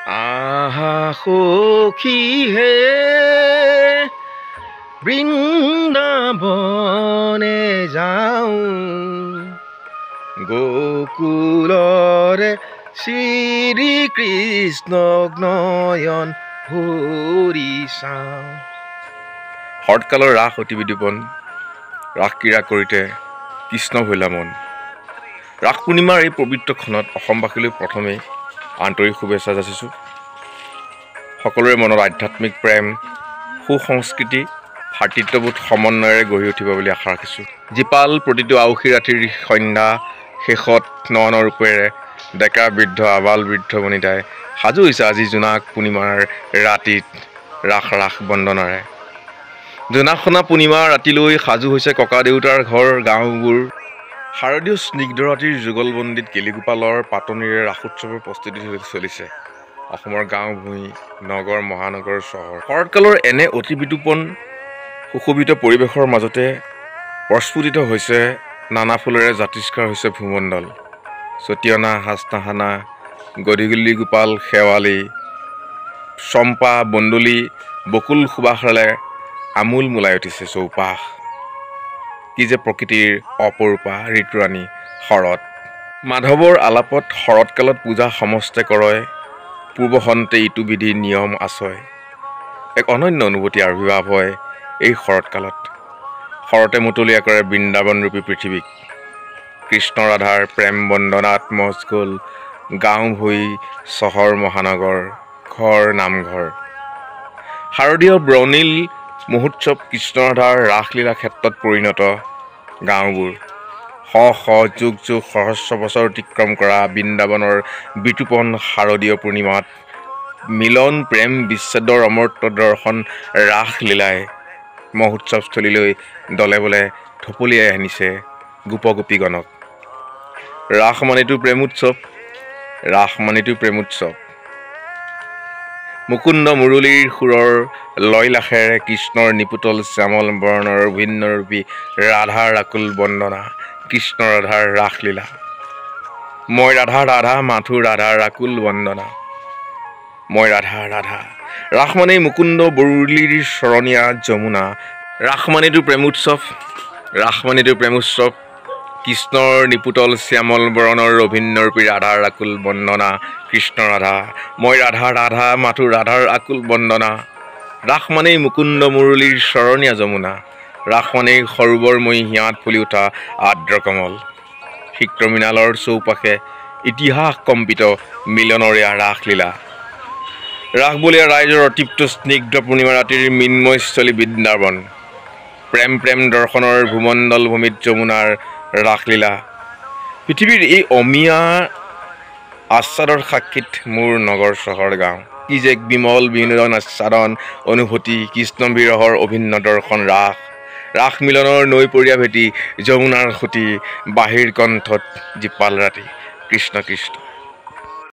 আহা সখী হে বৃন্দাবনে যাওঁ গোকুলৰে শ্ৰীকৃষ্ণক নয়ন ভৰি চাওঁ। শৰৎকালৰ ৰাস অতি বিদুপন, ৰাস ক্ৰীড়া কৰিতে কৃষ্ণ ভৈলা মন। ৰাস পূৰ্ণিমাৰ এই পবিত্ৰ ক্ষণত অসমবাসীলৈ প্ৰথমেই আন্তৰিক শুভেচ্ছা যাচিছোঁ। সকলোৰে মনত আধ্যাত্মিক প্ৰেম, সুসংস্কৃতি, ভাতৃত্ববোধ সমন্বয়েৰে গঢ়ি উঠিব বুলি আশা ৰাখিছোঁ। জীপাল প্ৰতিটো আউসী ৰাতিৰ সন্ধ্যা শেষত নয়ন ৰূপেৰে ডেকা বৃদ্ধ আবাল বৃদ্ধ বনিতাই সাজু হৈছে আজি জোনাক পূৰ্ণিমাৰ ৰাতিত ৰাস ৰাস বন্দনাৰে। জোনাকসনা পূৰ্ণিমাৰ ৰাতিলৈ সাজু হৈছে ককা দেউতাৰ ঘৰ গাঁওবোৰ। শাৰদীয় স্নিগ্ধ ৰাতিৰ যুগলবন্দীত কেলিগোপালৰ পাতনিৰে ৰাসোৎসৱৰ প্ৰস্তুতি চলিছে অসমৰ গাঁও ভূঞি নগৰ মহানগৰ চহৰ। শৰৎকালৰ এনে অতি বিদুপন সুশোভিত পৰিৱেশৰ মাজতে প্ৰস্ফুটিত হৈছে নানা ফুলেৰে জাতিষ্কাৰ হৈছে ভূমণ্ডল। চতিয়ানা হাচনাহানা গধিগুলি গোপাল শেৱালি চম্পা বন্দুলি বকুল সুবাসেৰে আমোল মোলাই উঠিছে চৌপাশ। কি যে প্ৰকৃতিৰ অপৰূপা ঋতুৰাণী শৰৎ। মাধৱৰ আলাপত শৰৎকালত পূজা সমস্তে কৰয়, পূৰ্বসন্তে ইটো বিধি নিয়ম আছয়। এক অনন্য অনুভূতি আবিৰ্ভাৱ হয় এই শৰৎকালত। শৰতে মুতলীয়া কৰে বৃন্দাবনৰূপী পৃথিৱীক। কৃষ্ণ ৰাধাৰ প্ৰেম বন্দনাত মচগল গাঁও ভূঞি চহৰ মহানগৰ ঘৰ নামঘৰ। শাৰদীয় বৰ্ণিল মহোৎসৱ কৃষ্ণ ৰাধাৰ ৰাসলীলা ক্ষেত্ৰত পৰিণত গাঁওবোৰ। শ শ যুগ যুগ সহস্ৰ বছৰ অতিক্ৰম কৰা বৃন্দাবনৰ বিতোপন শাৰদীয় পূৰ্ণিমাত মিলন প্ৰেম বিচ্ছেদৰ অমৰ্ত্য দৰ্শন ৰাসলীলাই মহোৎসৱস্থলীলৈ দলে বলে থপলিয়াই আনিছে গোপগোপীগণক। ৰাস মানেতো প্ৰেমোৎসৱ, ৰাস মানেতো প্ৰেমোৎসৱ। মুকুন্দ মুৰলীৰ সুৰৰ লয়লাসেৰে কৃষ্ণৰ নিপুতল শ্যামল বৰণৰ ভিন্নৰূপী ৰাধাৰ আকুল বন্দনা। কৃষ্ণ ৰাধাৰ ৰাসলীলা। মই ৰাধা ৰাধা মাথো ৰাধাৰ আকুল বন্দনা। মই ৰাধা ৰাধা। ৰাস মানেই মুকুন্দ মুৰলীৰ চৰণীয়া যমুনা। ৰাস মানেতো প্ৰেমোৎসৱ, ৰাস মানেতো প্ৰেমোৎসৱ। কৃষ্ণৰ নিপুতল শ্যামল বৰণৰ অভিন্নৰূপী ৰাধাৰ আকুল বন্দনা। কৃষ্ণ ৰাধা। মই ৰাধা ৰাধা মাথো ৰাধাৰ আকুল বন্দনা। ৰাস মানেই মুকুন্দ মুৰলীৰ চৰণীয়া যমুনা। ৰাস মানেই সৰোবৰময়ী হিয়াত ফুলি উঠা আদ্ৰ কমল। সিক্ত মৃণালৰ চৌপাশে ইতিহাস কম্পিত মিলনৰীয়া ৰাসলীলা। ৰাসবলীয়া ৰাইজৰ অতৃপ্ত স্নিগ্ধ পূৰ্ণিমা ৰাতিৰ মৃন্ময়স্থলী বৃন্দাবন। প্ৰেম প্ৰেম দৰ্শনৰ ভূমণ্ডল ভূমিত যমুনাৰ ৰাসলীলা। পৃথিৱীৰ এই অমিয়া আস্বাদৰ সাক্ষীত মোৰ নগৰ চহৰ গাঁও। কি যে এক বিমল বিনোদন আস্বাদন অনুভূতি কৃষ্ণ বিৰহৰ অভিন্ন দৰ্শন ৰাস। ৰাস মিলনৰ নৈপৰীয়া ভেটি যমুনাৰ সুঁতি বাহিৰ কণ্ঠত জীপাল ৰাতি। কৃষ্ণ কৃষ্ণ।